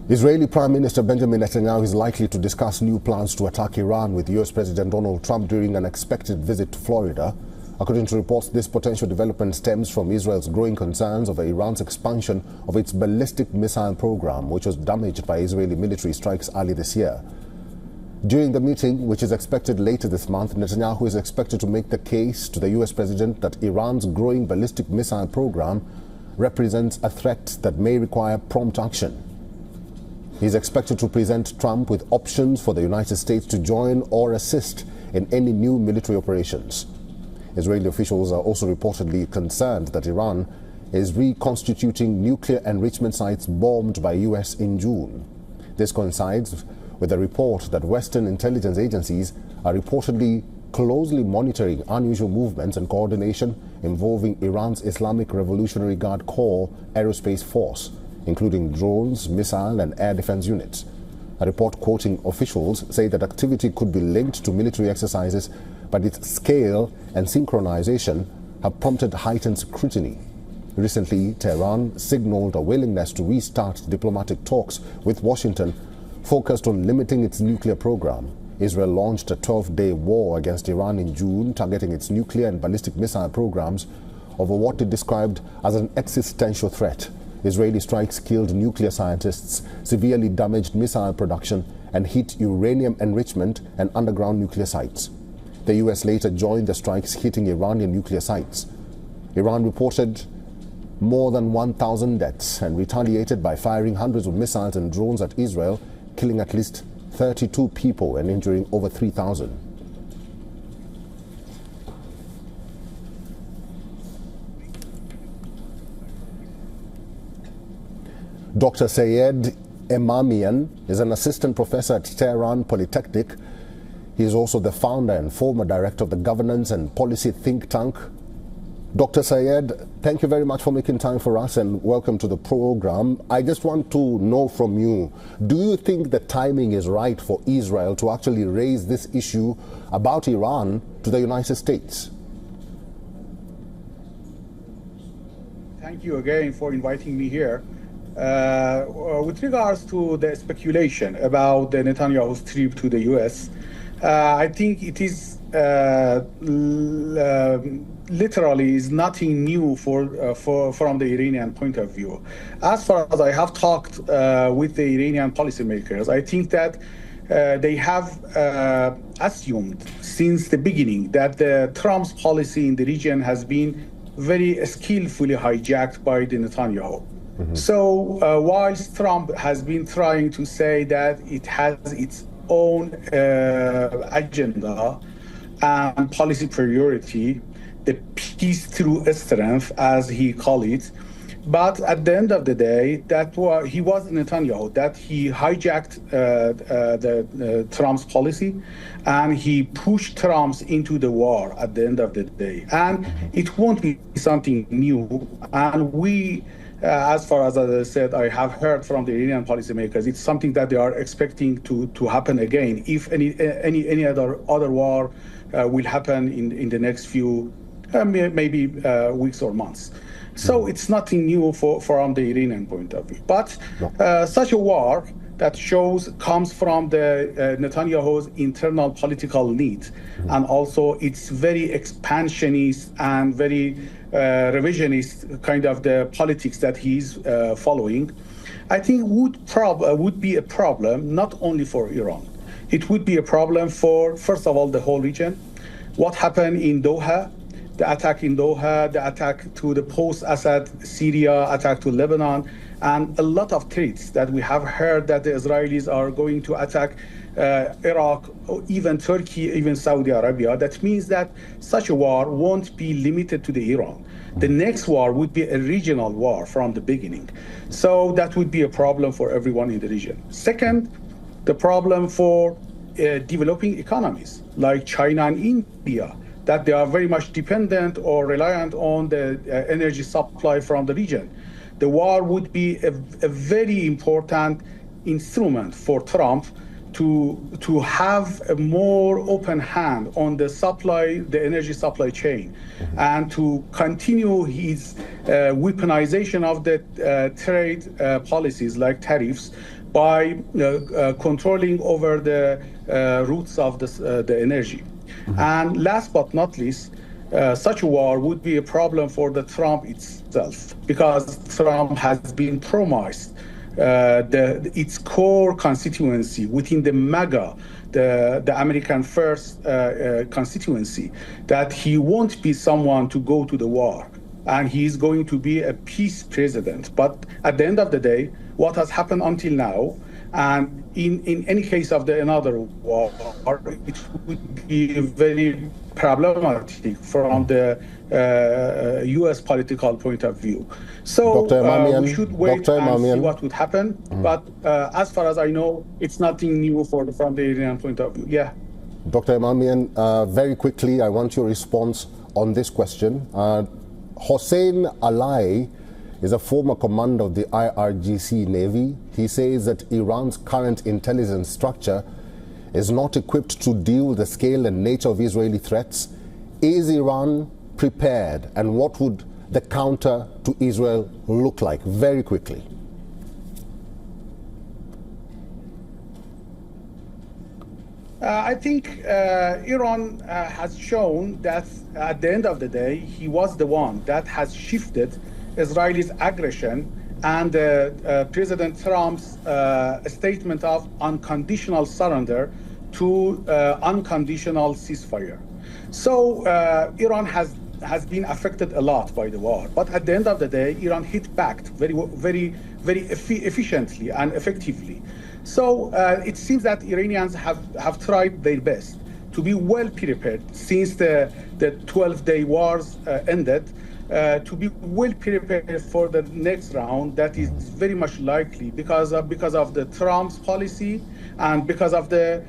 Israeli Prime Minister Benjamin Netanyahu is likely to discuss new plans to attack Iran with US President Donald Trump during an expected visit to Florida. According to reports, this potential development stems from Israel's growing concerns over Iran's expansion of its ballistic missile program, which was damaged by Israeli military strikes early this year. During the meeting, which is expected later this month, Netanyahu is expected to make the case to the US President that Iran's growing ballistic missile program represents a threat that may require prompt action. He is expected to present Trump with options for the United States to join or assist in any new military operations. Israeli officials are also reportedly concerned that Iran is reconstituting nuclear enrichment sites bombed by US in June. This coincides with a report that Western intelligence agencies are reportedly closely monitoring unusual movements and coordination involving Iran's Islamic Revolutionary Guard Corps Aerospace Force, including drones, missile and air defense units. A report quoting officials say that activity could be linked to military exercises, but its scale and synchronization have prompted heightened scrutiny. Recently, Tehran signaled a willingness to restart diplomatic talks with Washington focused on limiting its nuclear program. Israel launched a 12-day war against Iran in June, targeting its nuclear and ballistic missile programs over what it described as an existential threat. Israeli strikes killed nuclear scientists, severely damaged missile production, and hit uranium enrichment and underground nuclear sites. The US later joined the strikes hitting Iranian nuclear sites. Iran reported more than 1,000 deaths and retaliated by firing hundreds of missiles and drones at Israel, killing at least 32 people and injuring over 3,000. Dr. Sayed Emamian is an assistant professor at Tehran Polytechnic. He is also the founder and former director of the governance and policy think tank. Dr. Sayed, thank you very much for making time for us and welcome to the program. I just want to know from you, do you think the timing is right for Israel to actually raise this issue about Iran to the United States? Thank you again for inviting me here. With regards to the speculation about the Netanyahu's trip to the US, I think it is literally is nothing new from the Iranian point of view. As far as I have talked with the Iranian policymakers, I think that they have assumed since the beginning that the Trump's policy in the region has been very skillfully hijacked by the Netanyahu. Mm-hmm. So whilst Trump has been trying to say that it has its own agenda and policy priority, the peace through strength, as he called it, but at the end of the day, he was Netanyahu, that he hijacked the Trump's policy, and he pushed Trump into the war at the end of the day. And it won't be something new. And we, as far as I said, I have heard from the Iranian policymakers, it's something that they are expecting to happen again if any other war will happen in the next few maybe weeks or months. So it's nothing new from the Iranian point of view. But such a war that comes from the Netanyahu's internal political need, and also it's very expansionist and very revisionist kind of the politics that he's following, I think would be a problem not only for Iran. It would be a problem for, first of all, the whole region. What happened in Doha, the attack in Doha, the attack to the post-Assad Syria, attack to Lebanon, and a lot of threats that we have heard that the Israelis are going to attack Iraq, or even Turkey, even Saudi Arabia. That means that such a war won't be limited to the Iran. The next war would be a regional war from the beginning. So that would be a problem for everyone in the region. Second, the problem for developing economies like China and India, that they are very much dependent or reliant on the energy supply from the region. The war would be a very important instrument for Trump to have a more open hand on the energy supply chain, and to continue his weaponization of the trade policies like tariffs by controlling over the routes of the energy. And last but not least, such a war would be a problem for the Trump itself, because Trump has been promised its core constituency within the MAGA, the American First constituency, that he won't be someone to go to the war, and he's going to be a peace president. But at the end of the day, what has happened until now, and in any case of another war, it would be very problematic from the U.S. political point of view. So we should wait and see what would happen. But as far as I know, it's nothing new from the Iranian point of view. Yeah. Dr. Emamian, very quickly, I want your response on this question. Hossein Alai is a former commander of the IRGC Navy. He says that Iran's current intelligence structure is not equipped to deal with the scale and nature of Israeli threats. Is Iran prepared, and what would the counter to Israel look like? Very quickly. I think Iran has shown that at the end of the day, he was the one that has shifted Israel's aggression and President Trump's statement of unconditional surrender to unconditional ceasefire. So Iran has been affected a lot by the war, but at the end of the day, Iran hit back very efficiently and effectively. So it seems that Iranians have tried their best to be well prepared since the 12-day wars ended, to be well prepared for the next round that is very much likely because of the Trump's policy, and because of the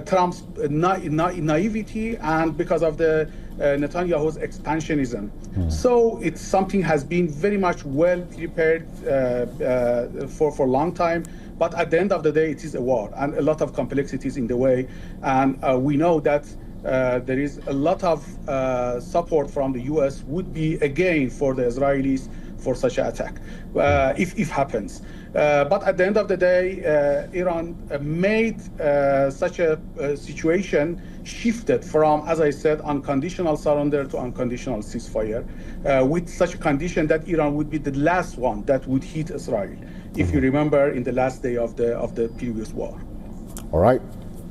Trump's naivety, and because of the Netanyahu's expansionism. So it's something has been very much well prepared for a long time. But at the end of the day, it is a war, and a lot of complexities in the way. And we know that there is a lot of support from the U.S. would be again for the Israelis for such an attack, if happens. But at the end of the day, Iran made such a situation shifted from, as I said, unconditional surrender to unconditional ceasefire, with such a condition that Iran would be the last one that would hit Israel, if you remember, in the last day of the previous war. All right.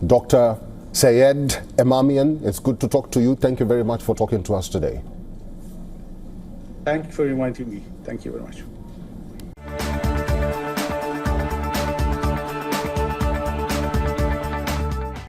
Dr. Sayed Emamian, it's good to talk to you. Thank you very much for talking to us today. Thank you for inviting me. Thank you very much.